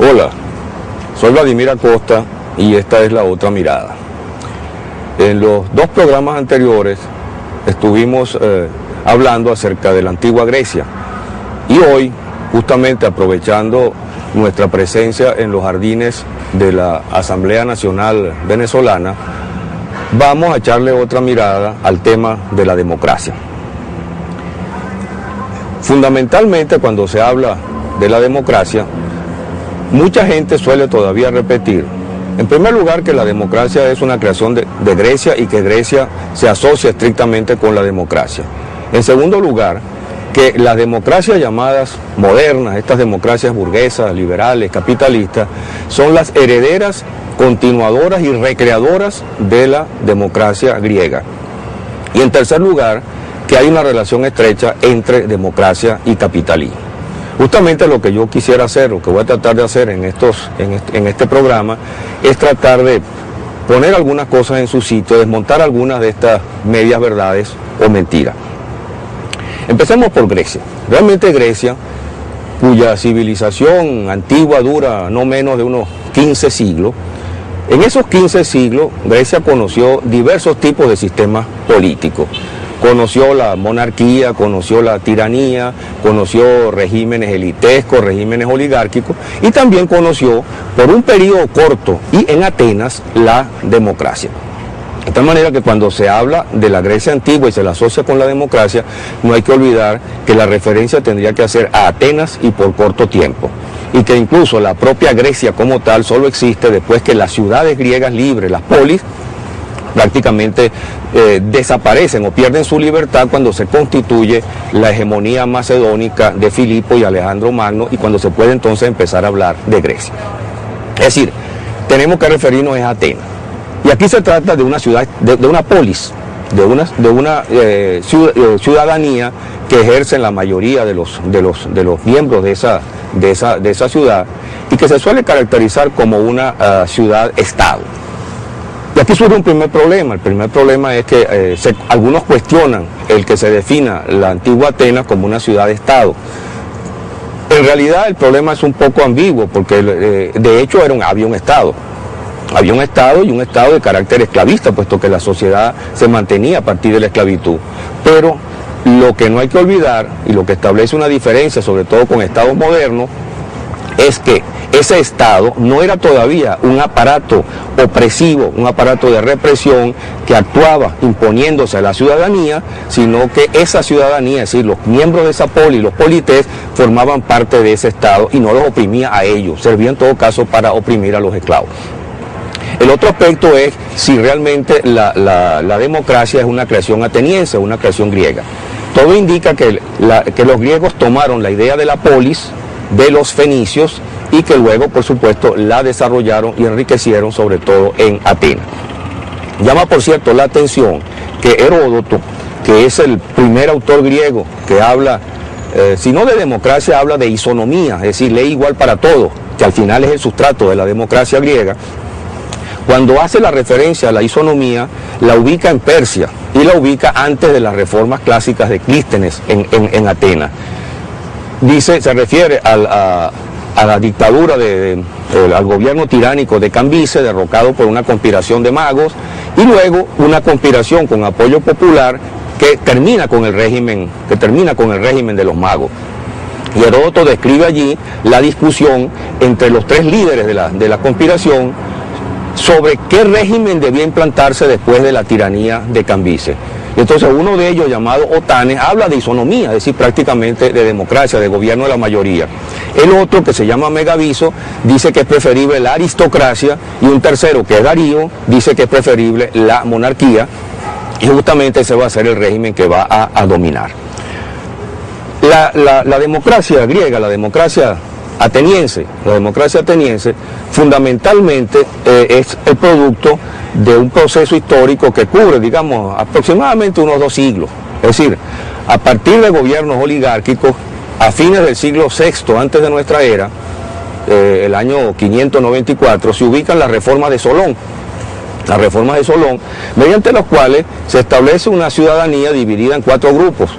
Hola, soy Vladimir Acosta y esta es La Otra Mirada. En los dos programas anteriores estuvimos hablando acerca de la antigua Grecia y hoy, justamente aprovechando nuestra presencia en los jardines de la Asamblea Nacional Venezolana, vamos a echarle otra mirada al tema de la democracia. Fundamentalmente, cuando se habla de la democracia, mucha gente suele todavía repetir, en primer lugar, que la democracia es una creación de Grecia y que Grecia se asocia estrictamente con la democracia. En segundo lugar, que las democracias llamadas modernas, estas democracias burguesas, liberales, capitalistas, son las herederas, continuadoras y recreadoras de la democracia griega. Y en tercer lugar, que hay una relación estrecha entre democracia y capitalismo. Justamente lo que yo quisiera hacer, lo que voy a tratar de hacer en este programa, es tratar de poner algunas cosas en su sitio, desmontar algunas de estas medias verdades o mentiras. Empecemos por Grecia. Realmente Grecia, cuya civilización antigua dura no menos de unos 15 siglos, en esos 15 siglos Grecia conoció diversos tipos de sistemas políticos. Conoció la monarquía, conoció la tiranía, conoció regímenes elitescos, regímenes oligárquicos y también conoció por un periodo corto y en Atenas la democracia. De tal manera que cuando se habla de la Grecia antigua y se la asocia con la democracia, no hay que olvidar que la referencia tendría que hacer a Atenas y por corto tiempo. Y que incluso la propia Grecia como tal solo existe después que las ciudades griegas libres, las polis, prácticamente desaparecen o pierden su libertad cuando se constituye la hegemonía macedónica de Filipo y Alejandro Magno y cuando se puede entonces empezar a hablar de Grecia. Es decir, tenemos que referirnos a Atenas. Y aquí se trata de una ciudad, de una polis, de una ciudadanía que ejercen la mayoría de los miembros de esa ciudad y que se suele caracterizar como una ciudad-estado. Y aquí surge un primer problema. El primer problema es que algunos cuestionan el que se defina la antigua Atenas como una ciudad-estado. En realidad el problema es un poco ambiguo porque de hecho había un estado. Había un estado y un estado de carácter esclavista, puesto que la sociedad se mantenía a partir de la esclavitud. Pero lo que no hay que olvidar y lo que establece una diferencia, sobre todo con estados modernos, es que ese Estado no era todavía un aparato opresivo, un aparato de represión que actuaba imponiéndose a la ciudadanía, sino que esa ciudadanía, es decir, los miembros de esa poli, los polités, formaban parte de ese Estado y no los oprimía a ellos, servía en todo caso para oprimir a los esclavos. El otro aspecto es si realmente la democracia es una creación ateniense, una creación griega. Todo indica que los griegos tomaron la idea de la polis de los fenicios y que luego, por supuesto, la desarrollaron y enriquecieron, sobre todo en Atenas. Llama, por cierto, la atención que Heródoto, que es el primer autor griego que habla, si no de democracia, habla de isonomía, es decir, ley igual para todos, que al final es el sustrato de la democracia griega. Cuando hace la referencia a la isonomía, la ubica en Persia y la ubica antes de las reformas clásicas de Clístenes en Atenas. Dice, se refiere a la dictadura, al gobierno tiránico de Cambises, derrocado por una conspiración de magos, y luego una conspiración con apoyo popular que termina con el régimen de los magos. Y Heródoto describe allí la discusión entre los tres líderes de la conspiración sobre qué régimen debía implantarse después de la tiranía de Cambises. Entonces uno de ellos, llamado Otanes, habla de isonomía, es decir, prácticamente de democracia, de gobierno de la mayoría. El otro, que se llama Megabizo, dice que es preferible la aristocracia, y un tercero, que es Darío, dice que es preferible la monarquía, y justamente ese va a ser el régimen que va a dominar. La democracia griega, la democracia ateniense, fundamentalmente es el producto de un proceso histórico que cubre, digamos, aproximadamente unos 2 siglos. Es decir, a partir de gobiernos oligárquicos, a fines del siglo VI antes de nuestra era, el año 594, se ubican las reformas de Solón. Las reformas de Solón, mediante las cuales se establece una ciudadanía dividida en 4 grupos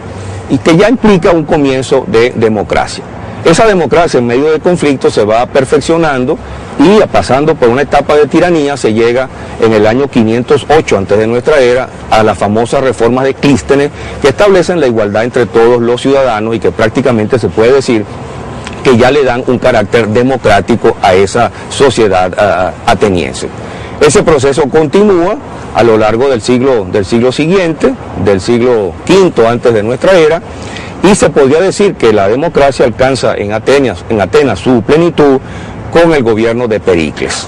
y que ya implica un comienzo de democracia. Esa democracia en medio de conflicto se va perfeccionando y pasando por una etapa de tiranía se llega en el año 508 antes de nuestra era a las famosas reformas de Clístenes que establecen la igualdad entre todos los ciudadanos y que prácticamente se puede decir que ya le dan un carácter democrático a esa sociedad ateniense. Ese proceso continúa a lo largo del siglo siguiente, del siglo V antes de nuestra era, y se podría decir que la democracia alcanza en Atenas su plenitud con el gobierno de Pericles.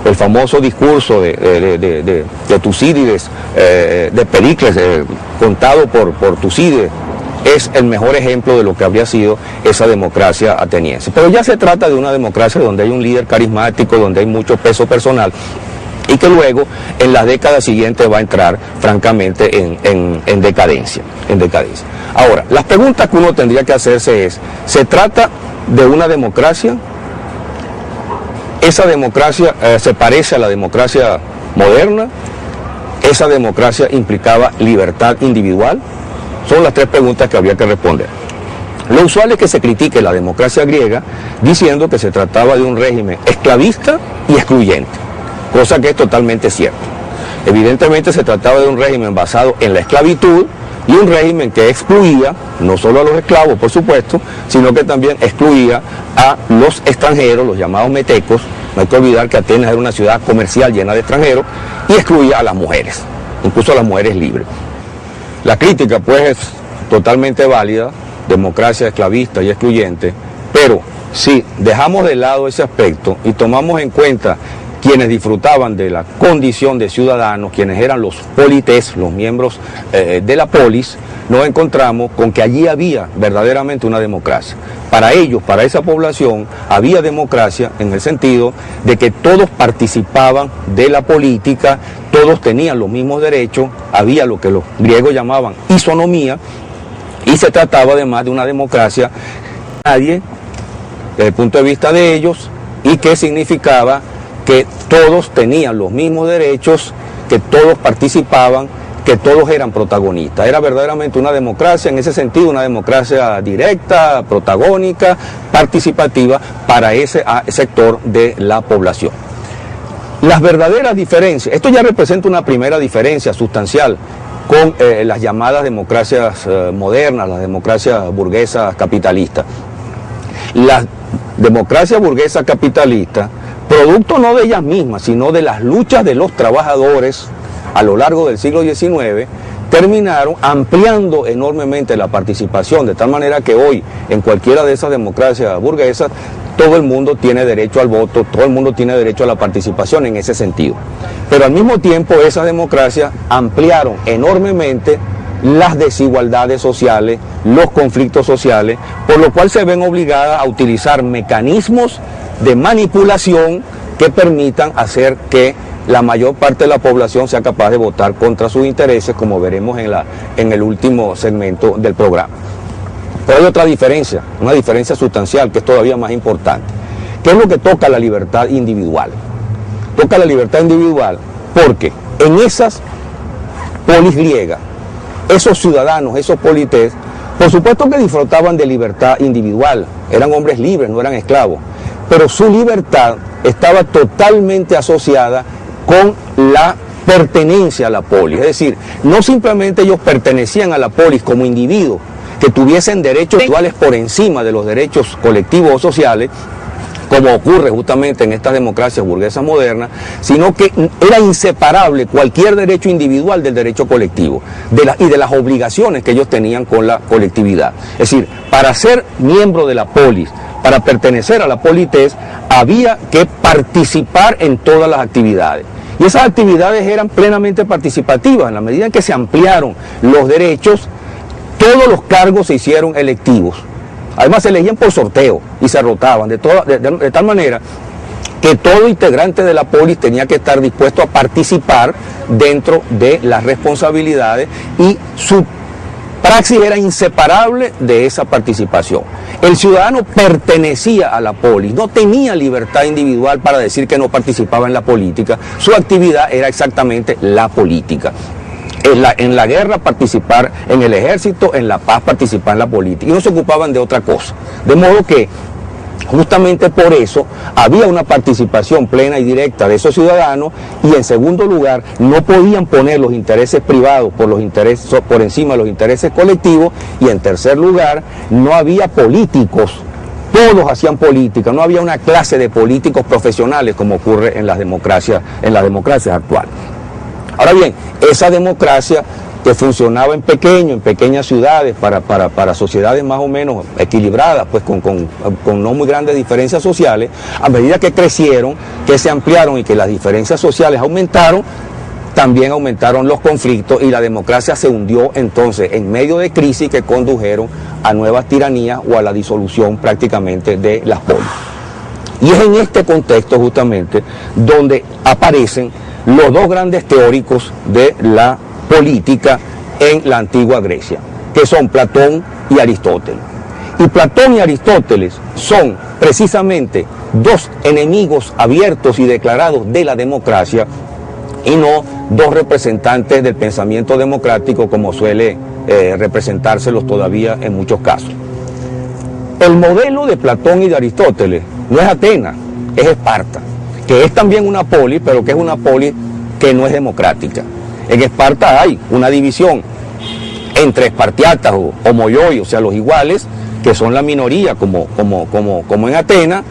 El famoso discurso de Tucídides, de Pericles, contado por Tucídides, es el mejor ejemplo de lo que habría sido esa democracia ateniense. Pero ya se trata de una democracia donde hay un líder carismático, donde hay mucho peso personal, y que luego en las décadas siguientes va a entrar francamente en decadencia. Ahora, las preguntas que uno tendría que hacerse es, ¿se trata de una democracia? ¿Esa democracia se parece a la democracia moderna? ¿Esa democracia implicaba libertad individual? Son las tres preguntas que habría que responder. Lo usual es que se critique la democracia griega diciendo que se trataba de un régimen esclavista y excluyente, cosa que es totalmente cierto. Evidentemente se trataba de un régimen basado en la esclavitud y un régimen que excluía no solo a los esclavos, por supuesto, sino que también excluía a los extranjeros, los llamados metecos. No hay que olvidar que Atenas era una ciudad comercial llena de extranjeros, y excluía a las mujeres, incluso a las mujeres libres. La crítica pues es totalmente válida, democracia esclavista y excluyente, pero si dejamos de lado ese aspecto y tomamos en cuenta quienes disfrutaban de la condición de ciudadanos, quienes eran los polites, los miembros de la polis, nos encontramos con que allí había verdaderamente una democracia. Para ellos, para esa población, había democracia en el sentido de que todos participaban de la política, todos tenían los mismos derechos, había lo que los griegos llamaban isonomía, y se trataba además de una democracia nadie, desde el punto de vista de ellos, y que significaba que todos tenían los mismos derechos, que todos participaban, que todos eran protagonistas. Era verdaderamente una democracia, en ese sentido, una democracia directa, protagónica, participativa para ese sector de la población. Las verdaderas diferencias, esto ya representa una primera diferencia sustancial con las llamadas democracias modernas, las democracias burguesas capitalistas. La democracia burguesa capitalista, producto no de ellas mismas, sino de las luchas de los trabajadores a lo largo del siglo XIX, terminaron ampliando enormemente la participación, de tal manera que hoy, en cualquiera de esas democracias burguesas, todo el mundo tiene derecho al voto, todo el mundo tiene derecho a la participación en ese sentido. Pero al mismo tiempo esas democracias ampliaron enormemente las desigualdades sociales, los conflictos sociales, por lo cual se ven obligadas a utilizar mecanismos de manipulación que permitan hacer que la mayor parte de la población sea capaz de votar contra sus intereses, como veremos en el último segmento del programa. Pero hay otra diferencia, una diferencia sustancial que es todavía más importante, que es lo que toca la libertad individual. Toca la libertad individual porque en esas polis griegas, esos ciudadanos, esos polites, por supuesto que disfrutaban de libertad individual, eran hombres libres, no eran esclavos, pero su libertad estaba totalmente asociada con la pertenencia a la polis. Es decir, no simplemente ellos pertenecían a la polis como individuos, que tuviesen derechos iguales por encima de los derechos colectivos o sociales, como ocurre justamente en estas democracias burguesas modernas, sino que era inseparable cualquier derecho individual del derecho colectivo y de las obligaciones que ellos tenían con la colectividad. Es decir, para ser miembro de la polis, para pertenecer a la polites, había que participar en todas las actividades. Y esas actividades eran plenamente participativas. En la medida en que se ampliaron los derechos, todos los cargos se hicieron electivos. Además se elegían por sorteo y se rotaban, de tal manera que todo integrante de la polis tenía que estar dispuesto a participar dentro de las responsabilidades y su praxis era inseparable de esa participación. El ciudadano pertenecía a la polis, no tenía libertad individual para decir que no participaba en la política, su actividad era exactamente la política. en la guerra participar en el ejército, en la paz participar en la política, y no se ocupaban de otra cosa. De modo que justamente por eso había una participación plena y directa de esos ciudadanos, y en segundo lugar no podían poner los intereses privados por encima de los intereses colectivos, y en tercer lugar no había políticos. Todos hacían política, no había una clase de políticos profesionales como ocurre en las democracias actuales. Ahora bien, esa democracia que funcionaba en pequeñas ciudades para sociedades más o menos equilibradas, pues con no muy grandes diferencias sociales, a medida que crecieron, que se ampliaron y que las diferencias sociales aumentaron, también aumentaron los conflictos y la democracia se hundió entonces en medio de crisis que condujeron a nuevas tiranías o a la disolución prácticamente de las polis. Y es en este contexto justamente donde aparecen los dos grandes teóricos de la política en la antigua Grecia, que son Platón y Aristóteles. Y Platón y Aristóteles son precisamente dos enemigos abiertos y declarados de la democracia, y no dos representantes del pensamiento democrático como suele representárselos todavía en muchos casos. El modelo de Platón y de Aristóteles no es Atenas, es Esparta, que es también una polis, pero que es una polis que no es democrática. En Esparta hay una división entre espartiatas o homoioi, o sea, los iguales, que son la minoría, como en Atenas.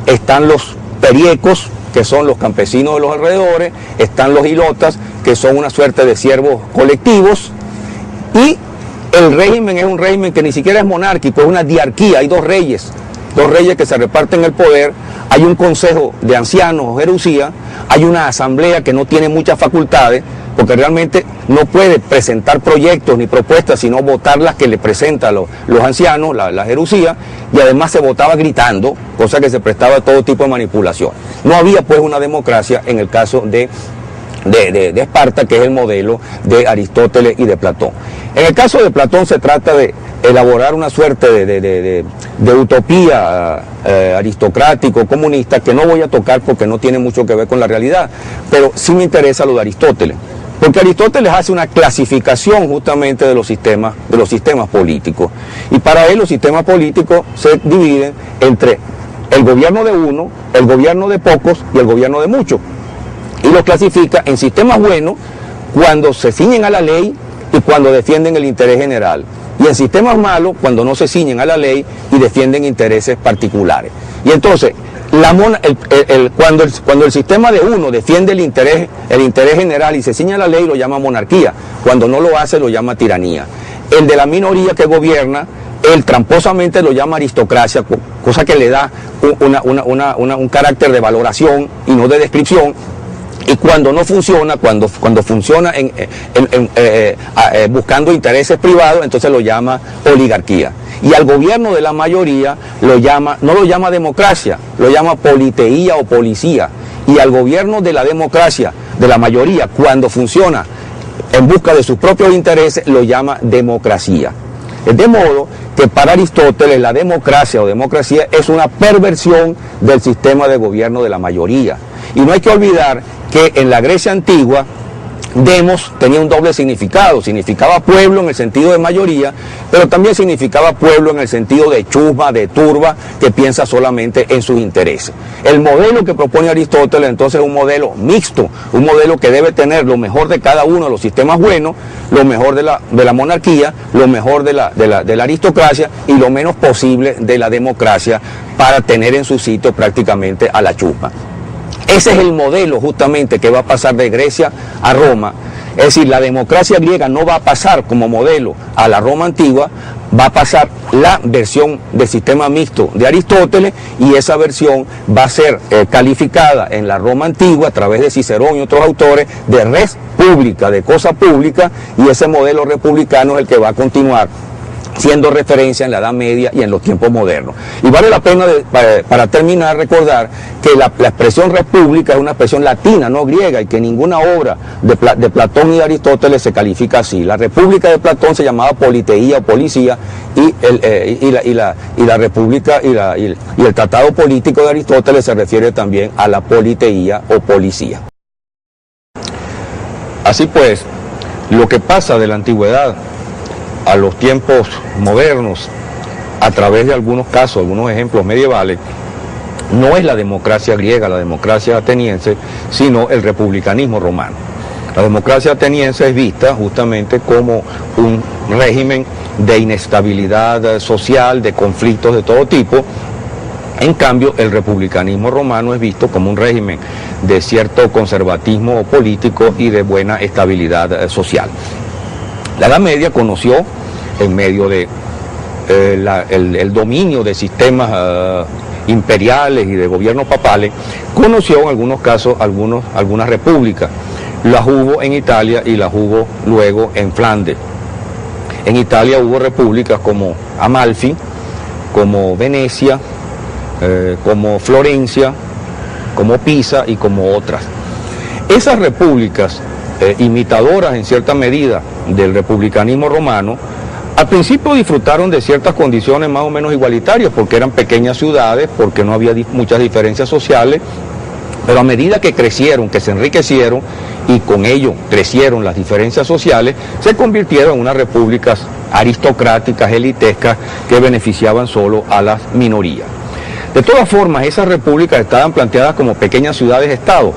Están los periecos, que son los campesinos de los alrededores, están los ilotas, que son una suerte de siervos colectivos, y el régimen es un régimen que ni siquiera es monárquico, es una diarquía, hay dos reyes que se reparten el poder, hay un consejo de ancianos o jerusía, hay una asamblea que no tiene muchas facultades, porque realmente no puede presentar proyectos ni propuestas, sino votar las que le presentan los ancianos, la jerusía, y además se votaba gritando, cosa que se prestaba a todo tipo de manipulación. No había pues una democracia en el caso de Esparta, que es el modelo de Aristóteles y de Platón. En el caso de Platón se trata de elaborar una suerte de utopía aristocrático, comunista, que no voy a tocar porque no tiene mucho que ver con la realidad, pero sí me interesa lo de Aristóteles. Porque Aristóteles hace una clasificación justamente de los sistemas políticos. Y para él los sistemas políticos se dividen entre el gobierno de uno, el gobierno de pocos y el gobierno de muchos. Y los clasifica en sistemas buenos cuando se ciñen a la ley y cuando defienden el interés general. Y en sistemas malos cuando no se ciñen a la ley y defienden intereses particulares. Y entonces, cuando el sistema de uno defiende el interés general y se ciña a la ley, lo llama monarquía. Cuando no lo hace, lo llama tiranía. El de la minoría que gobierna, él tramposamente lo llama aristocracia, cosa que le da un carácter de valoración y no de descripción. Y cuando no funciona, cuando funciona buscando intereses privados, entonces lo llama oligarquía. Y al gobierno de la mayoría no lo llama democracia, lo llama politeía o policía. Y al gobierno de la democracia, de la mayoría, cuando funciona en busca de sus propios intereses, lo llama democracia. De modo que para Aristóteles la democracia o democracia es una perversión del sistema de gobierno de la mayoría. Y no hay que olvidar que en la Grecia antigua, demos tenía un doble significado. Significaba pueblo en el sentido de mayoría, pero también significaba pueblo en el sentido de chusma, de turba, que piensa solamente en sus intereses. El modelo que propone Aristóteles entonces es un modelo mixto, un modelo que debe tener lo mejor de cada uno de los sistemas buenos, lo mejor de la monarquía, lo mejor de la aristocracia y lo menos posible de la democracia, para tener en su sitio prácticamente a la chusma. Ese es el modelo justamente que va a pasar de Grecia a Roma. Es decir, la democracia griega no va a pasar como modelo a la Roma antigua, va a pasar la versión del sistema mixto de Aristóteles, y esa versión va a ser calificada en la Roma antigua a través de Cicerón y otros autores de res pública, de cosa pública, y ese modelo republicano es el que va a continuar siendo referencia en la Edad Media y en los tiempos modernos. Y vale la pena, para terminar, recordar que la expresión república es una expresión latina, no griega, y que ninguna obra de Platón y de Aristóteles se califica así. La república de Platón se llamaba politeía o policía, y la república y el tratado político de Aristóteles se refiere también a la politeía o policía. Así pues, lo que pasa de la antigüedad a los tiempos modernos, a través de algunos casos, algunos ejemplos medievales, no es la democracia griega, la democracia ateniense, sino el republicanismo romano. La democracia ateniense es vista justamente como un régimen de inestabilidad social, de conflictos de todo tipo. En cambio, el republicanismo romano es visto como un régimen de cierto conservatismo político y de buena estabilidad social. La Edad Media conoció, en medio de el dominio de sistemas imperiales y de gobiernos papales, conoció en algunos casos algunas repúblicas. Las hubo en Italia y las hubo luego en Flandes. En Italia hubo repúblicas como Amalfi, como Venecia, como Florencia, como Pisa y como otras. Esas repúblicas, imitadoras en cierta medida del republicanismo romano, al principio disfrutaron de ciertas condiciones más o menos igualitarias, porque eran pequeñas ciudades, porque no había muchas diferencias sociales, pero a medida que crecieron, que se enriquecieron y con ello crecieron las diferencias sociales, se convirtieron en unas repúblicas aristocráticas, elitescas, que beneficiaban solo a las minorías. De todas formas, esas repúblicas estaban planteadas como pequeñas ciudades-estado,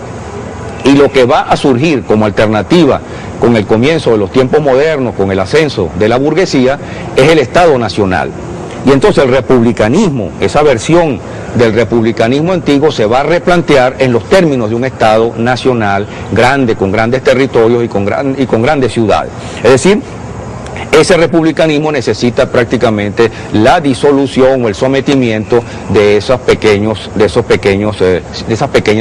y lo que va a surgir como alternativa con el comienzo de los tiempos modernos, con el ascenso de la burguesía, es el Estado nacional. Y entonces el republicanismo, esa versión del republicanismo antiguo, se va a replantear en los términos de un Estado nacional grande, con grandes territorios y con grandes ciudades. Es decir, ese republicanismo necesita prácticamente la disolución o el sometimiento de esas pequeñas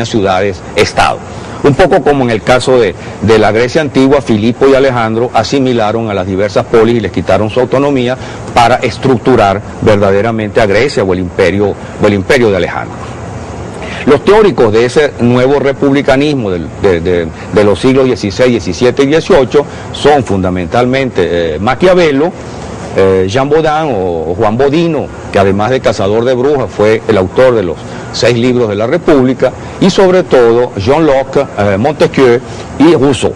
ciudades-estado. Un poco como en el caso de la Grecia antigua, Filipo y Alejandro asimilaron a las diversas polis y les quitaron su autonomía para estructurar verdaderamente a Grecia o el imperio de Alejandro. Los teóricos de ese nuevo republicanismo de los siglos XVI, XVII y XVIII son fundamentalmente Maquiavelo, Jean Bodin o Juan Bodino, que además de Cazador de Brujas fue el autor de los 6 libros de la República, y sobre todo John Locke, Montesquieu y Rousseau.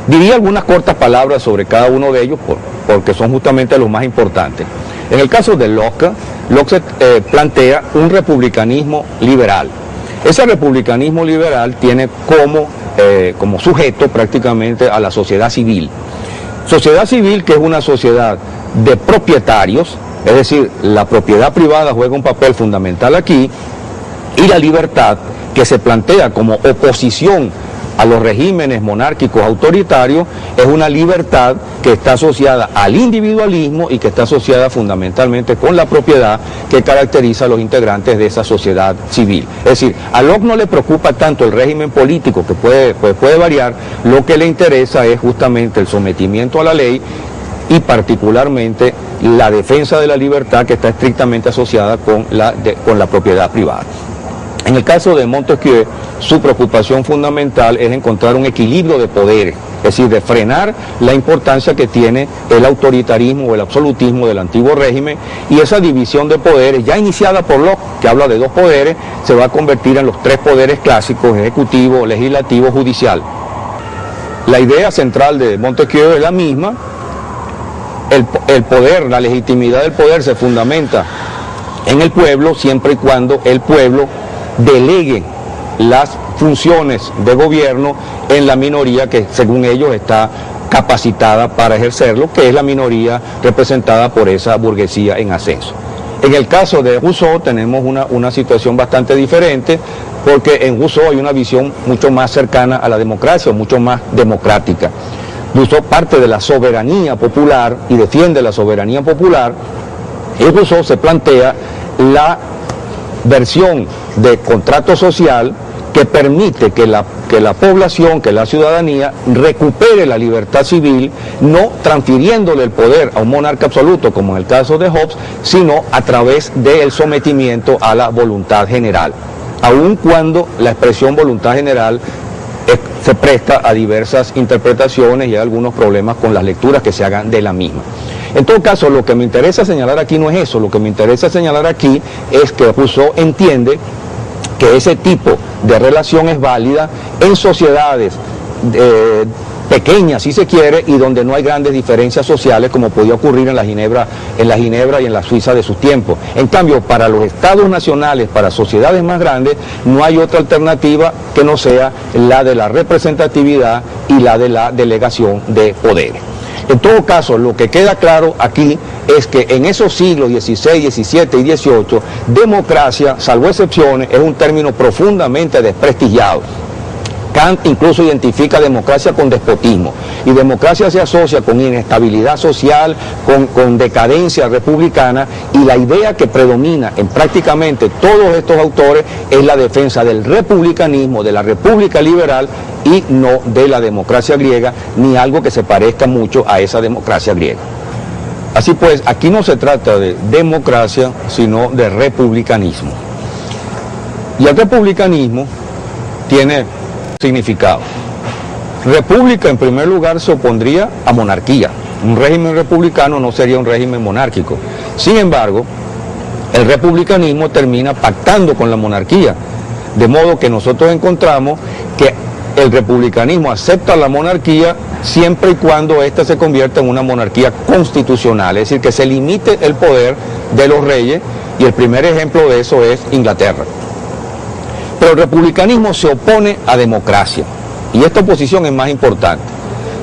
Diría algunas cortas palabras sobre cada uno de ellos porque son justamente los más importantes. En el caso de Locke se plantea un republicanismo liberal. Ese republicanismo liberal tiene como sujeto prácticamente a la sociedad civil. Sociedad civil que es una sociedad de propietarios, es decir, la propiedad privada juega un papel fundamental aquí, y la libertad que se plantea como oposición a los regímenes monárquicos autoritarios es una libertad que está asociada al individualismo y que está asociada fundamentalmente con la propiedad que caracteriza a los integrantes de esa sociedad civil. Es decir, a Locke no le preocupa tanto el régimen político, que puede variar, lo que le interesa es justamente el sometimiento a la ley y particularmente la defensa de la libertad, que está estrictamente asociada con la propiedad privada. En el caso de Montesquieu, su preocupación fundamental es encontrar un equilibrio de poderes, es decir, de frenar la importancia que tiene el autoritarismo o el absolutismo del antiguo régimen, y esa división de poderes, ya iniciada por Locke, que habla de 2 poderes, se va a convertir en los 3 poderes clásicos: ejecutivo, legislativo, judicial. La idea central de Montesquieu es la misma. El poder, la legitimidad del poder se fundamenta en el pueblo siempre y cuando el pueblo delegue las funciones de gobierno en la minoría que según ellos está capacitada para ejercerlo, que es la minoría representada por esa burguesía en ascenso. En el caso de Rousseau tenemos una situación bastante diferente, porque en Rousseau hay una visión mucho más cercana a la democracia, mucho más democrática. Rousseau parte de la soberanía popular y defiende la soberanía popular, y Rousseau se plantea la versión de contrato social que permite que la población, que la ciudadanía recupere la libertad civil, no transfiriéndole el poder a un monarca absoluto como en el caso de Hobbes, sino a través del sometimiento a la voluntad general, aun cuando la expresión voluntad general se presta a diversas interpretaciones y hay algunos problemas con las lecturas que se hagan de la misma. En todo caso, lo que me interesa señalar aquí no es eso, lo que me interesa señalar aquí es que Rousseau entiende que ese tipo de relación es válida en sociedades pequeña, si se quiere, y donde no hay grandes diferencias sociales como podía ocurrir en la Ginebra y en la Suiza de sus tiempos. En cambio, para los estados nacionales, para sociedades más grandes, no hay otra alternativa que no sea la de la representatividad y la de la delegación de poderes. En todo caso, lo que queda claro aquí es que en esos siglos XVI, XVII y XVIII, democracia, salvo excepciones, es un término profundamente desprestigiado. Kant incluso identifica democracia con despotismo, y democracia se asocia con inestabilidad social, con decadencia republicana, y la idea que predomina en prácticamente todos estos autores es la defensa del republicanismo, de la república liberal, y no de la democracia griega, ni algo que se parezca mucho a esa democracia griega. Así pues, aquí no se trata de democracia, sino de republicanismo. Y el republicanismo tiene significado. República, en primer lugar, se opondría a monarquía. Un régimen republicano no sería un régimen monárquico. Sin embargo, el republicanismo termina pactando con la monarquía, de modo que nosotros encontramos que el republicanismo acepta la monarquía siempre y cuando ésta se convierta en una monarquía constitucional, es decir, que se limite el poder de los reyes, y el primer ejemplo de eso es Inglaterra. Pero el republicanismo se opone a democracia, y esta oposición es más importante.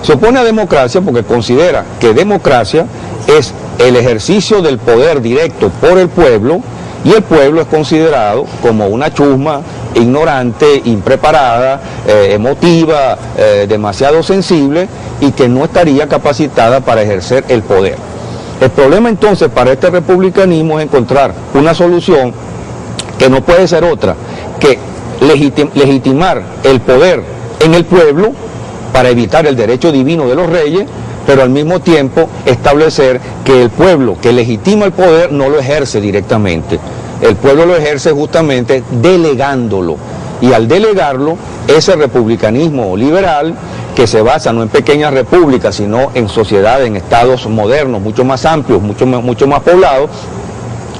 Se opone a democracia porque considera que democracia es el ejercicio del poder directo por el pueblo, y el pueblo es considerado como una chusma ignorante, impreparada, emotiva, demasiado sensible, y que no estaría capacitada para ejercer el poder. El problema entonces para este republicanismo es encontrar una solución que no puede ser otra que legitimar el poder en el pueblo para evitar el derecho divino de los reyes, pero al mismo tiempo establecer que el pueblo que legitima el poder no lo ejerce directamente. El pueblo lo ejerce justamente delegándolo, y al delegarlo, ese republicanismo liberal, que se basa no en pequeñas repúblicas, sino en sociedades, en estados modernos, mucho más amplios, mucho más poblados,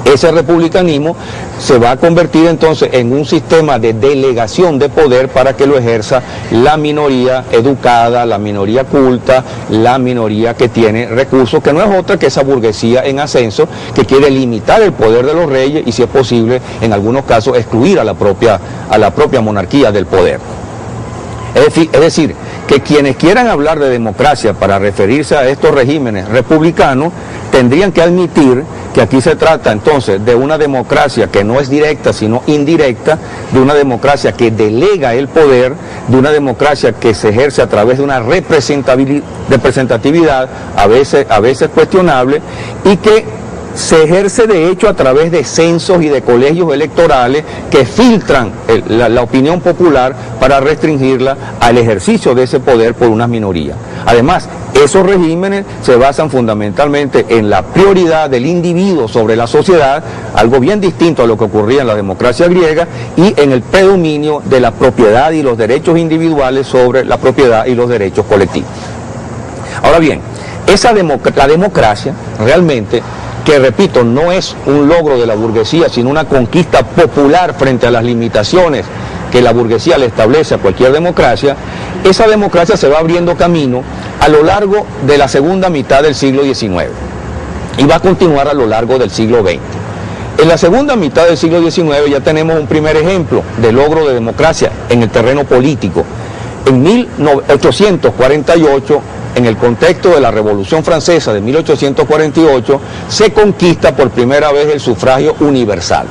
ese republicanismo se va a convertir entonces en un sistema de delegación de poder para que lo ejerza la minoría educada, la minoría culta, la minoría que tiene recursos, que no es otra que esa burguesía en ascenso que quiere limitar el poder de los reyes y, si es posible, en algunos casos excluir a la propia monarquía del poder. Es decir, que quienes quieran hablar de democracia para referirse a estos regímenes republicanos tendrían que admitir que aquí se trata entonces de una democracia que no es directa sino indirecta, de una democracia que delega el poder, de una democracia que se ejerce a través de una representatividad a veces cuestionable, y que se ejerce de hecho a través de censos y de colegios electorales que filtran la opinión popular para restringirla al ejercicio de ese poder por una minoría. Además, esos regímenes se basan fundamentalmente en la prioridad del individuo sobre la sociedad, algo bien distinto a lo que ocurría en la democracia griega, y en el predominio de la propiedad y los derechos individuales sobre la propiedad y los derechos colectivos. Ahora bien, la democracia realmente, que repito, no es un logro de la burguesía, sino una conquista popular frente a las limitaciones que la burguesía le establece a cualquier democracia, esa democracia se va abriendo camino a lo largo de la segunda mitad del siglo XIX y va a continuar a lo largo del siglo XX. En la segunda mitad del siglo XIX ya tenemos un primer ejemplo de logro de democracia en el terreno político. En 1848, en el contexto de la Revolución Francesa de 1848, se conquista por primera vez el sufragio universal.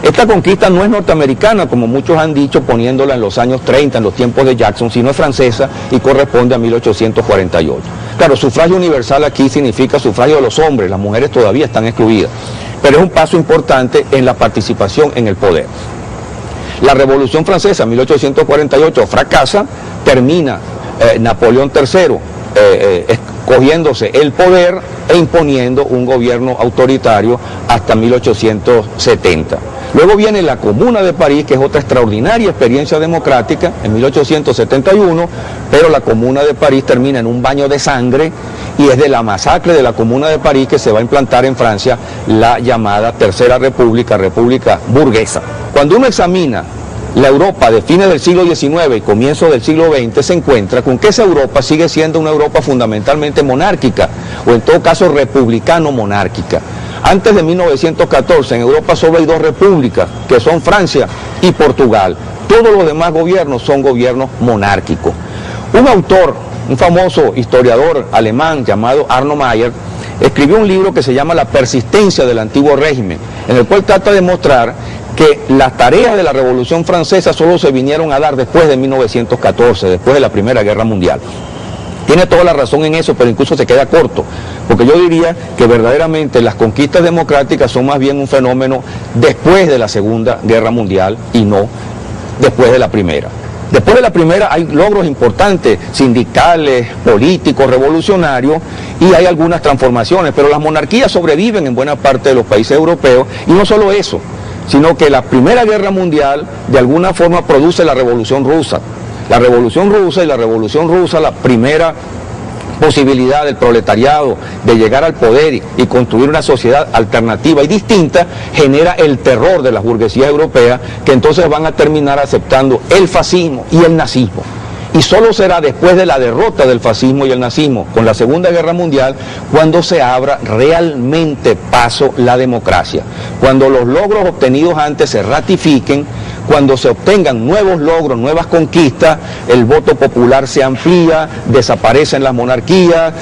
Esta conquista no es norteamericana, como muchos han dicho, poniéndola en los años 30, en los tiempos de Jackson, sino es francesa y corresponde a 1848. Claro, sufragio universal aquí significa sufragio de los hombres, las mujeres todavía están excluidas, pero es un paso importante en la participación en el poder. La Revolución Francesa, 1848, fracasa, termina Napoleón III cogiéndose el poder e imponiendo un gobierno autoritario hasta 1870. Luego viene la Comuna de París, que es otra extraordinaria experiencia democrática, en 1871, pero la Comuna de París termina en un baño de sangre, y es de la masacre de la Comuna de París que se va a implantar en Francia la llamada Tercera República, República burguesa. Cuando uno examina la Europa de fines del siglo XIX y comienzos del siglo XX se encuentra con que esa Europa sigue siendo una Europa fundamentalmente monárquica, o en todo caso republicano-monárquica. Antes de 1914 en Europa solo hay dos repúblicas, que son Francia y Portugal. Todos los demás gobiernos son gobiernos monárquicos. Un autor, un famoso historiador alemán llamado Arno Mayer, escribió un libro que se llama La persistencia del antiguo régimen, en el cual trata de mostrar que las tareas de la Revolución Francesa solo se vinieron a dar después de 1914, después de la Primera Guerra Mundial. Tiene toda la razón en eso, pero incluso se queda corto, porque yo diría que verdaderamente las conquistas democráticas son más bien un fenómeno después de la Segunda Guerra Mundial y no después de la Primera. Después de la Primera hay logros importantes, sindicales, políticos, revolucionarios, y hay algunas transformaciones, pero las monarquías sobreviven en buena parte de los países europeos, y no solo eso, sino que la Primera Guerra Mundial de alguna forma produce la Revolución Rusa. La Revolución Rusa, la primera posibilidad del proletariado de llegar al poder y construir una sociedad alternativa y distinta, genera el terror de las burguesías europeas, que entonces van a terminar aceptando el fascismo y el nazismo. Y solo será después de la derrota del fascismo y el nazismo con la Segunda Guerra Mundial cuando se abra realmente paso la democracia, cuando los logros obtenidos antes se ratifiquen, cuando se obtengan nuevos logros, nuevas conquistas, el voto popular se amplía, desaparecen las monarquías,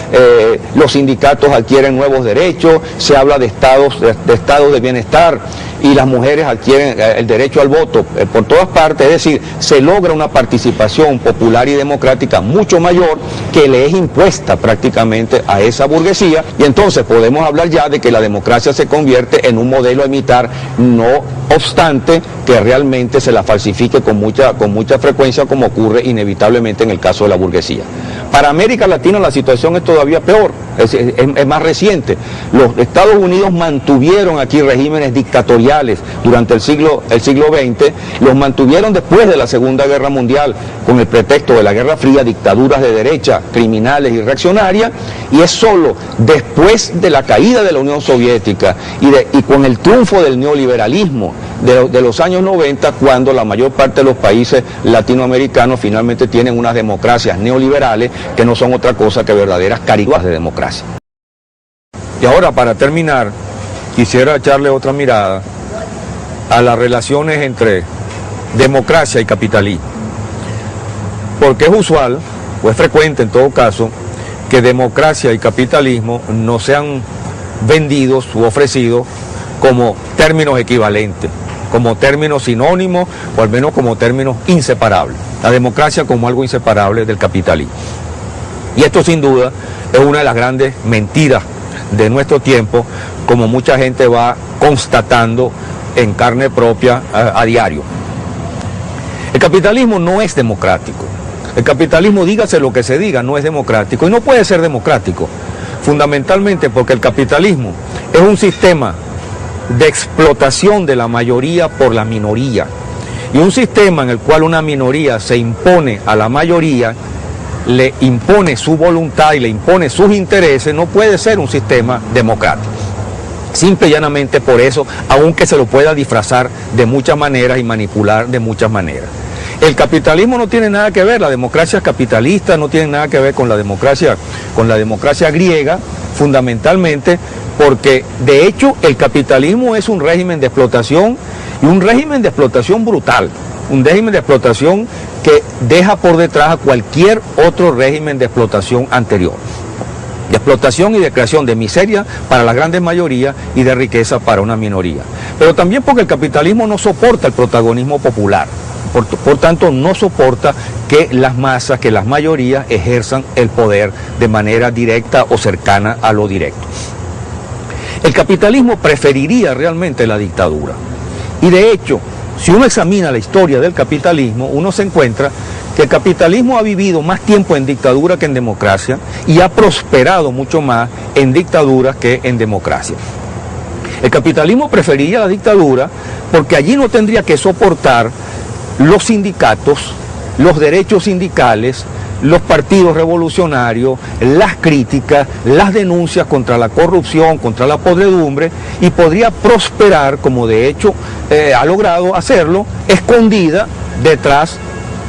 los sindicatos adquieren nuevos derechos, se habla de estados de bienestar y las mujeres adquieren el derecho al voto por todas partes, es decir, se logra una participación popular y democrática mucho mayor que le es impuesta prácticamente a esa burguesía, y entonces podemos hablar ya de que la democracia se convierte en un modelo a imitar, no obstante que realmente se la falsifique con mucha frecuencia, como ocurre inevitablemente en el caso de la burguesía. Para América Latina la situación es todavía peor, es más reciente. Los Estados Unidos mantuvieron aquí regímenes dictatoriales durante el siglo XX, los mantuvieron después de la Segunda Guerra Mundial con el pretexto de la Guerra Fría, dictaduras de derecha, criminales y reaccionarias, y es solo después de la caída de la Unión Soviética y con el triunfo del neoliberalismo de los años 90 cuando la mayor parte de los países latinoamericanos finalmente tienen unas democracias neoliberales que no son otra cosa que verdaderas caricaturas de democracia. Y ahora, para terminar, quisiera echarle otra mirada a las relaciones entre democracia y capitalismo, porque es usual, o es frecuente en todo caso, que democracia y capitalismo no sean vendidos u ofrecidos como términos equivalentes, como términos sinónimos o al menos como términos inseparables. La democracia como algo inseparable del capitalismo. Y esto sin duda es una de las grandes mentiras de nuestro tiempo, como mucha gente va constatando en carne propia a diario. El capitalismo no es democrático. El capitalismo, dígase lo que se diga, no es democrático y no puede ser democrático, fundamentalmente porque el capitalismo es un sistema de explotación de la mayoría por la minoría, y un sistema en el cual una minoría se impone a la mayoría, le impone su voluntad y le impone sus intereses, no puede ser un sistema democrático. Simple y llanamente por eso, aunque se lo pueda disfrazar de muchas maneras y manipular de muchas maneras. El capitalismo no tiene nada que ver, la democracia capitalista no tiene nada que ver con la democracia griega, fundamentalmente porque de hecho el capitalismo es un régimen de explotación, y un régimen de explotación brutal, un régimen de explotación que deja por detrás a cualquier otro régimen de explotación anterior. De explotación y de creación de miseria para la grandes mayoría y de riqueza para una minoría. Pero también porque el capitalismo no soporta el protagonismo popular. Por tanto, no soporta que las masas, que las mayorías ejerzan el poder de manera directa o cercana a lo directo. El capitalismo preferiría realmente la dictadura. Y de hecho, si uno examina la historia del capitalismo, uno se encuentra que el capitalismo ha vivido más tiempo en dictadura que en democracia y ha prosperado mucho más en dictadura que en democracia. El capitalismo preferiría la dictadura porque allí no tendría que soportar los sindicatos, los derechos sindicales, los partidos revolucionarios, las críticas, las denuncias contra la corrupción, contra la podredumbre, y podría prosperar, como de hecho ha logrado hacerlo, escondida detrás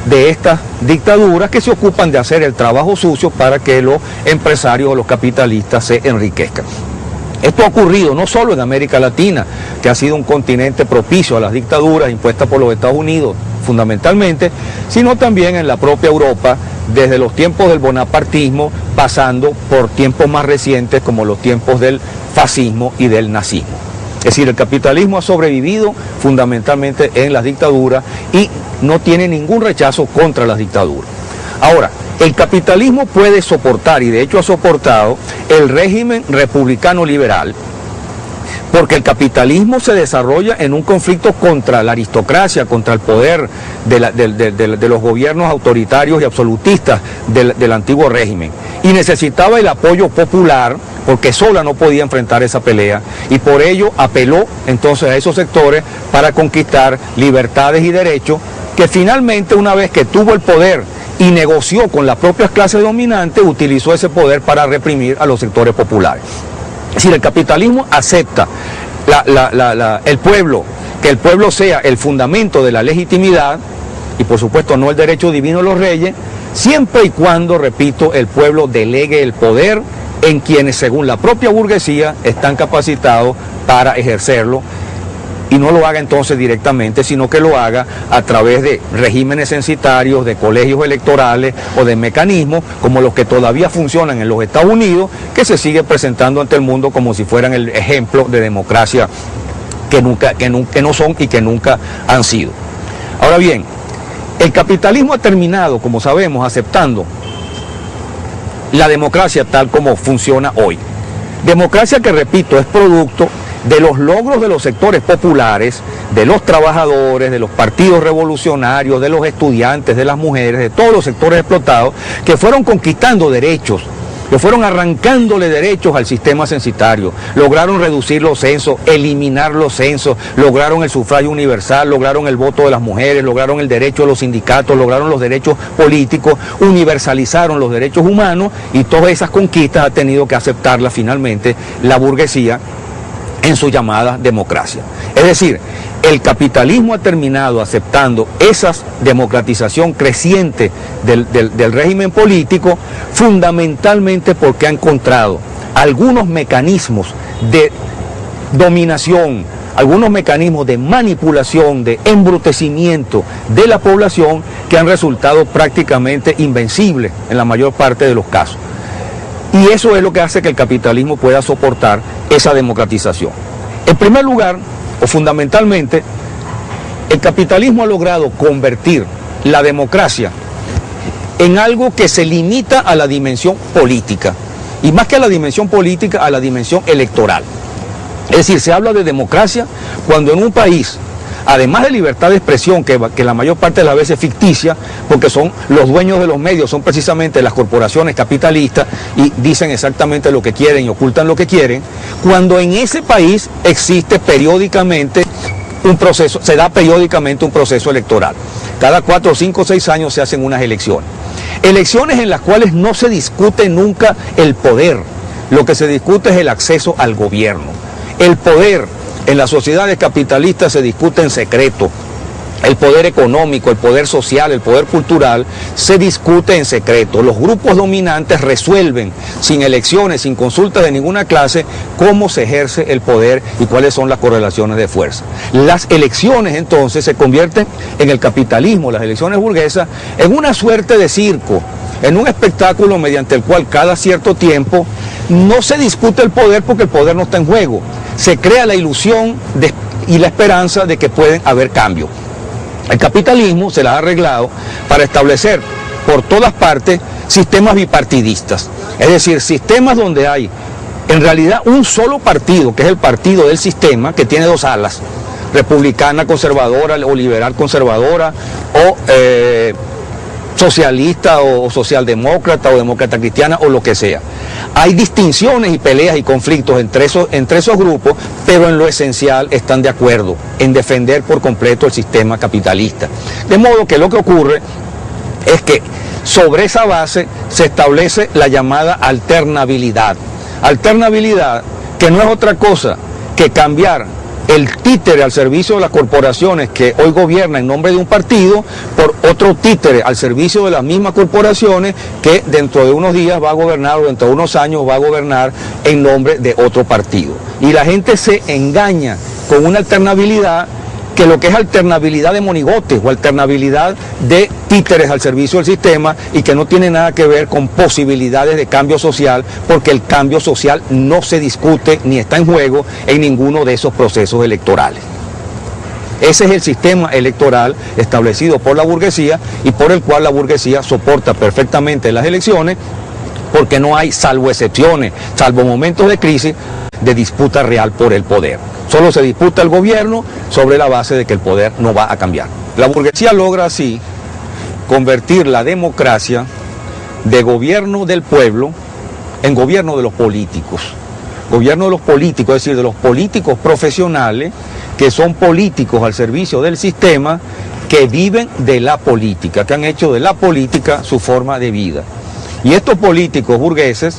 de estas dictaduras que se ocupan de hacer el trabajo sucio para que los empresarios o los capitalistas se enriquezcan. Esto ha ocurrido no solo en América Latina, que ha sido un continente propicio a las dictaduras impuestas por los Estados Unidos fundamentalmente, sino también en la propia Europa, desde los tiempos del bonapartismo, pasando por tiempos más recientes como los tiempos del fascismo y del nazismo. Es decir, el capitalismo ha sobrevivido fundamentalmente en las dictaduras y no tiene ningún rechazo contra las dictaduras. Ahora, el capitalismo puede soportar, y de hecho ha soportado, el régimen republicano liberal, porque el capitalismo se desarrolla en un conflicto contra la aristocracia, contra el poder de los gobiernos autoritarios y absolutistas del antiguo régimen. Y necesitaba el apoyo popular, porque sola no podía enfrentar esa pelea, y por ello apeló entonces a esos sectores para conquistar libertades y derechos, que finalmente, una vez que tuvo el poder y negoció con las propias clases dominantes, utilizó ese poder para reprimir a los sectores populares. Es decir, el capitalismo acepta el pueblo, que el pueblo sea el fundamento de la legitimidad, y por supuesto no el derecho divino de los reyes, siempre y cuando, repito, el pueblo delegue el poder en quienes, según la propia burguesía, están capacitados para ejercerlo, y no lo haga entonces directamente, sino que lo haga a través de regímenes censitarios, de colegios electorales o de mecanismos como los que todavía funcionan en los Estados Unidos, que se sigue presentando ante el mundo como si fueran el ejemplo de democracia que no son y que nunca han sido. Ahora bien, el capitalismo ha terminado, como sabemos, aceptando la democracia tal como funciona hoy. Democracia que, repito, es producto de los logros de los sectores populares, de los trabajadores, de los partidos revolucionarios, de los estudiantes, de las mujeres, de todos los sectores explotados, que fueron conquistando derechos, que fueron arrancándole derechos al sistema censitario, lograron reducir los censos, eliminar los censos, lograron el sufragio universal, lograron el voto de las mujeres, lograron el derecho de los sindicatos, lograron los derechos políticos, universalizaron los derechos humanos, y todas esas conquistas ha tenido que aceptarlas finalmente la burguesía en su llamada democracia. Es decir, el capitalismo ha terminado aceptando esa democratización creciente del régimen político, fundamentalmente porque ha encontrado algunos mecanismos de dominación, algunos mecanismos de manipulación, de embrutecimiento de la población, que han resultado prácticamente invencibles en la mayor parte de los casos. Y eso es lo que hace que el capitalismo pueda soportar esa democratización. En primer lugar, o fundamentalmente, el capitalismo ha logrado convertir la democracia en algo que se limita a la dimensión política, y más que a la dimensión política, a la dimensión electoral. Es decir, se habla de democracia cuando en un país, además de libertad de expresión, que la mayor parte de las veces es ficticia, porque son los dueños de los medios, son precisamente las corporaciones capitalistas, y dicen exactamente lo que quieren y ocultan lo que quieren, cuando en ese país existe periódicamente un proceso, se da periódicamente un proceso electoral. Cada 4, 5, 6 años se hacen unas elecciones. Elecciones en las cuales no se discute nunca el poder, lo que se discute es el acceso al gobierno. El poder en las sociedades capitalistas se discute en secreto. El poder económico, el poder social, el poder cultural se discute en secreto. Los grupos dominantes resuelven sin elecciones, sin consultas de ninguna clase, cómo se ejerce el poder y cuáles son las correlaciones de fuerza. Las elecciones entonces se convierten en el capitalismo, las elecciones burguesas, en una suerte de circo, en un espectáculo mediante el cual cada cierto tiempo no se discute el poder porque el poder no está en juego. Se crea la ilusión y la esperanza de que pueden haber cambios. El capitalismo se las ha arreglado para establecer por todas partes sistemas bipartidistas, es decir, sistemas donde hay en realidad un solo partido, que es el partido del sistema, que tiene dos alas, republicana conservadora o liberal conservadora, o socialista o socialdemócrata o demócrata cristiana o lo que sea. Hay distinciones y peleas y conflictos entre esos grupos, pero en lo esencial están de acuerdo en defender por completo el sistema capitalista. De modo que lo que ocurre es que sobre esa base se establece la llamada alternabilidad. Alternabilidad que no es otra cosa que cambiar el títere al servicio de las corporaciones que hoy gobiernan en nombre de un partido por otro títere al servicio de las mismas corporaciones que dentro de unos días va a gobernar o dentro de unos años va a gobernar en nombre de otro partido. Y la gente se engaña con una alternabilidad que lo que es alternabilidad de monigotes o alternabilidad de títeres al servicio del sistema y que no tiene nada que ver con posibilidades de cambio social, porque el cambio social no se discute ni está en juego en ninguno de esos procesos electorales. Ese es el sistema electoral establecido por la burguesía y por el cual la burguesía soporta perfectamente las elecciones, porque no hay, salvo excepciones, salvo momentos de crisis, de disputa real por el poder. Solo se disputa el gobierno sobre la base de que el poder no va a cambiar. La burguesía logra así convertir la democracia de gobierno del pueblo en gobierno de los políticos. Gobierno de los políticos, es decir, de los políticos profesionales que son políticos al servicio del sistema, que viven de la política, que han hecho de la política su forma de vida. Y estos políticos burgueses,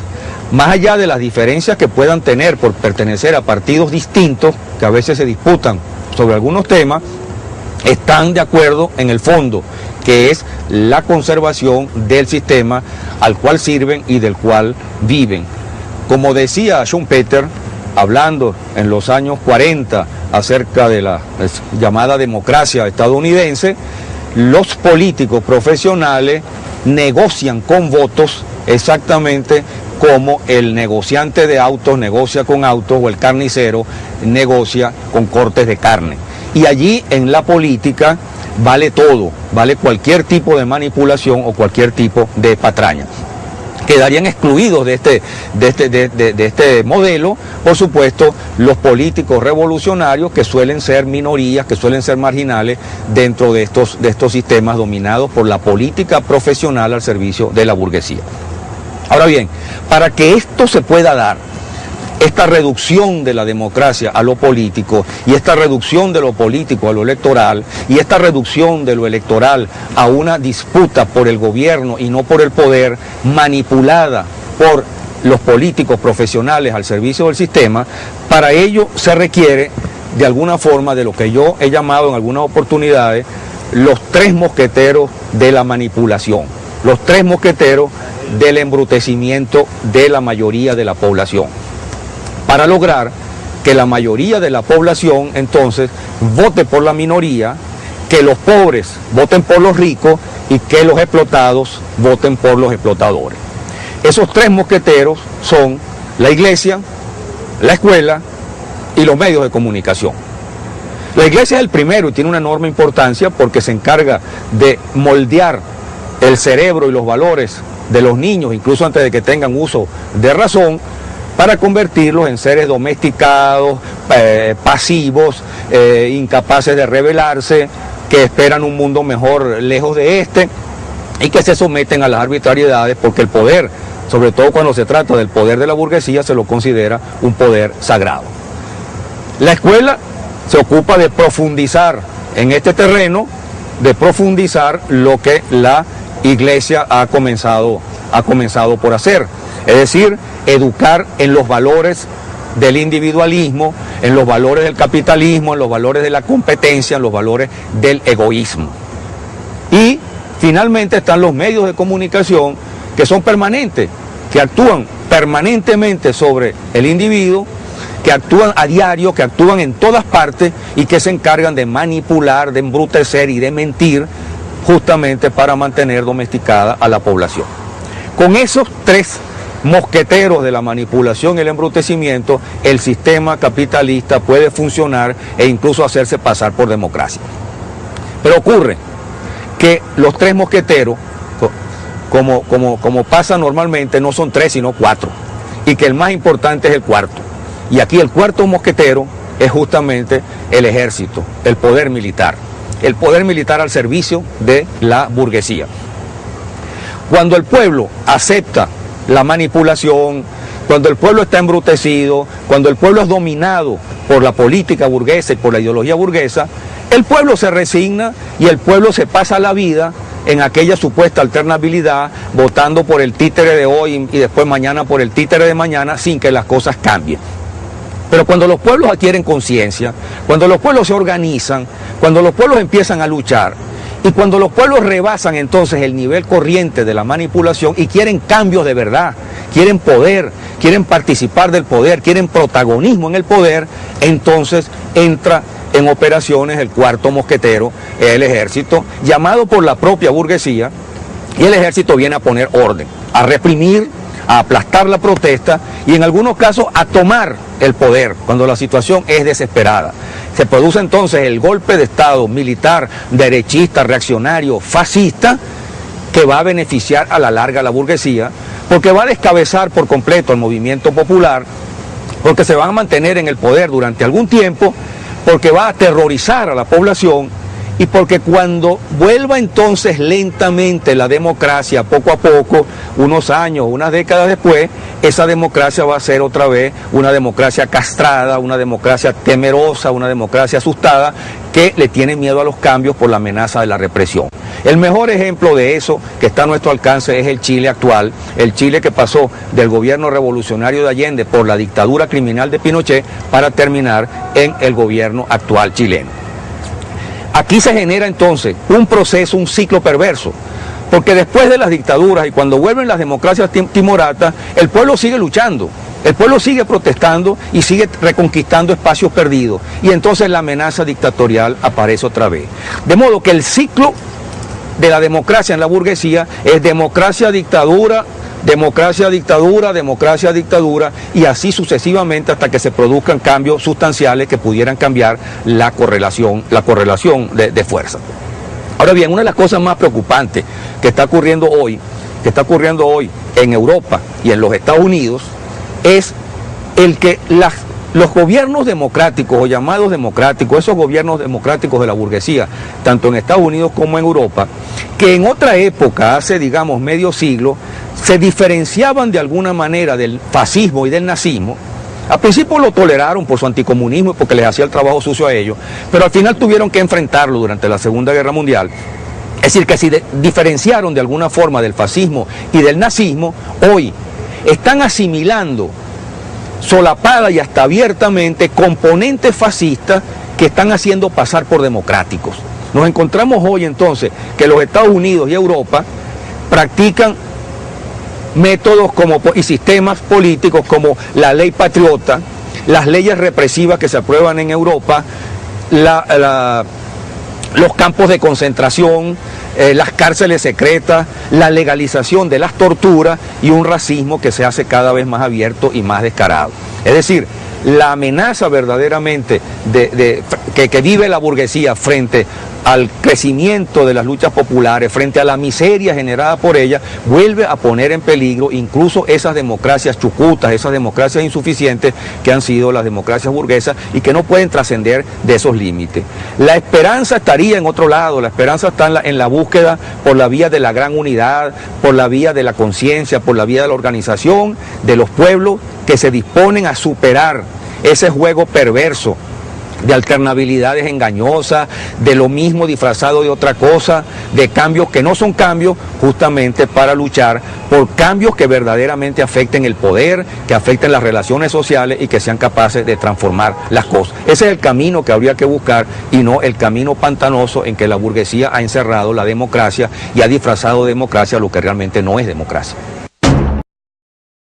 más allá de las diferencias que puedan tener por pertenecer a partidos distintos, que a veces se disputan sobre algunos temas, están de acuerdo en el fondo, que es la conservación del sistema al cual sirven y del cual viven. Como decía Schumpeter, hablando en los años 40 acerca de la llamada democracia estadounidense, los políticos profesionales negocian con votos exactamente como el negociante de autos negocia con autos o el carnicero negocia con cortes de carne. Y allí en la política vale todo, vale cualquier tipo de manipulación o cualquier tipo de patraña. Quedarían excluidos de este modelo, por supuesto, los políticos revolucionarios que suelen ser minorías, que suelen ser marginales dentro de estos sistemas dominados por la política profesional al servicio de la burguesía. Ahora bien, para que esto se pueda dar, esta reducción de la democracia a lo político y esta reducción de lo político a lo electoral y esta reducción de lo electoral a una disputa por el gobierno y no por el poder, manipulada por los políticos profesionales al servicio del sistema, para ello se requiere de alguna forma de lo que yo he llamado en algunas oportunidades los tres mosqueteros de la manipulación, los tres mosqueteros del embrutecimiento de la mayoría de la población, para lograr que la mayoría de la población entonces vote por la minoría, que los pobres voten por los ricos y que los explotados voten por los explotadores. Esos tres mosqueteros son la iglesia, la escuela y los medios de comunicación. La iglesia es el primero y tiene una enorme importancia porque se encarga de moldear el cerebro y los valores de los niños, incluso antes de que tengan uso de razón, para convertirlos en seres domesticados, pasivos, incapaces de rebelarse, que esperan un mundo mejor lejos de este y que se someten a las arbitrariedades porque el poder, sobre todo cuando se trata del poder de la burguesía, se lo considera un poder sagrado. La escuela se ocupa de profundizar en este terreno, de profundizar lo que la iglesia ha comenzado por hacer, es decir, educar en los valores del individualismo, en los valores del capitalismo, en los valores de la competencia, en los valores del egoísmo. Y finalmente están los medios de comunicación que son permanentes, que actúan permanentemente sobre el individuo, que actúan a diario, que actúan en todas partes y que se encargan de manipular, de embrutecer y de mentir justamente para mantener domesticada a la población. Con esos tres mosqueteros de la manipulación y el embrutecimiento, el sistema capitalista puede funcionar e incluso hacerse pasar por democracia. Pero ocurre que los tres mosqueteros, como pasa normalmente, no son tres sino cuatro, y que el más importante es el cuarto. Y aquí el cuarto mosquetero es justamente el ejército, el poder militar al servicio de la burguesía. Cuando el pueblo acepta la manipulación, cuando el pueblo está embrutecido, cuando el pueblo es dominado por la política burguesa y por la ideología burguesa, el pueblo se resigna y el pueblo se pasa la vida en aquella supuesta alternabilidad, votando por el títere de hoy y después mañana por el títere de mañana, sin que las cosas cambien. Pero cuando los pueblos adquieren conciencia, cuando los pueblos se organizan, cuando los pueblos empiezan a luchar y cuando los pueblos rebasan entonces el nivel corriente de la manipulación y quieren cambios de verdad, quieren poder, quieren participar del poder, quieren protagonismo en el poder, entonces entra en operaciones el cuarto mosquetero, el ejército, llamado por la propia burguesía, y el ejército viene a poner orden, a reprimir, a aplastar la protesta y en algunos casos a tomar el poder cuando la situación es desesperada. Se produce entonces el golpe de Estado militar, derechista, reaccionario, fascista, que va a beneficiar a la larga a la burguesía, porque va a descabezar por completo al movimiento popular, porque se van a mantener en el poder durante algún tiempo, porque va a aterrorizar a la población y porque cuando vuelva entonces lentamente la democracia, poco a poco, unos años, unas décadas después, esa democracia va a ser otra vez una democracia castrada, una democracia temerosa, una democracia asustada, que le tiene miedo a los cambios por la amenaza de la represión. El mejor ejemplo de eso que está a nuestro alcance es el Chile actual, el Chile que pasó del gobierno revolucionario de Allende por la dictadura criminal de Pinochet para terminar en el gobierno actual chileno. Aquí se genera entonces un proceso, un ciclo perverso, porque después de las dictaduras y cuando vuelven las democracias timoratas, el pueblo sigue luchando, el pueblo sigue protestando y sigue reconquistando espacios perdidos, y entonces la amenaza dictatorial aparece otra vez. De modo que el ciclo de la democracia en la burguesía es democracia, dictadura, democracia, dictadura, democracia, dictadura, y así sucesivamente hasta que se produzcan cambios sustanciales que pudieran cambiar la correlación de fuerza. Ahora bien, una de las cosas más preocupantes que está ocurriendo hoy en Europa y en los Estados Unidos, es el que los gobiernos democráticos o llamados democráticos, esos gobiernos democráticos de la burguesía, tanto en Estados Unidos como en Europa, que en otra época, hace digamos medio siglo, se diferenciaban de alguna manera del fascismo y del nazismo. Al principio lo toleraron por su anticomunismo y porque les hacía el trabajo sucio a ellos, pero al final tuvieron que enfrentarlo durante la Segunda Guerra Mundial. Es decir, que si diferenciaron de alguna forma del fascismo y del nazismo, hoy están asimilando solapada y hasta abiertamente componentes fascistas que están haciendo pasar por democráticos. Nos encontramos hoy entonces que los Estados Unidos y Europa practican métodos y sistemas políticos como la ley patriota, las leyes represivas que se aprueban en Europa, los campos de concentración, las cárceles secretas, la legalización de las torturas y un racismo que se hace cada vez más abierto y más descarado. Es decir, la amenaza verdaderamente que vive la burguesía frente al crecimiento de las luchas populares, frente a la miseria generada por ella, vuelve a poner en peligro incluso esas democracias chucutas, esas democracias insuficientes que han sido las democracias burguesas y que no pueden trascender de esos límites. La esperanza estaría en otro lado, la esperanza está en la búsqueda por la vía de la gran unidad, por la vía de la conciencia, por la vía de la organización de los pueblos que se disponen a superar ese juego perverso de alternabilidades engañosas, de lo mismo disfrazado de otra cosa, de cambios que no son cambios, justamente para luchar por cambios que verdaderamente afecten el poder, que afecten las relaciones sociales y que sean capaces de transformar las cosas. Ese es el camino que habría que buscar y no el camino pantanoso en que la burguesía ha encerrado la democracia y ha disfrazado de democracia lo que realmente no es democracia.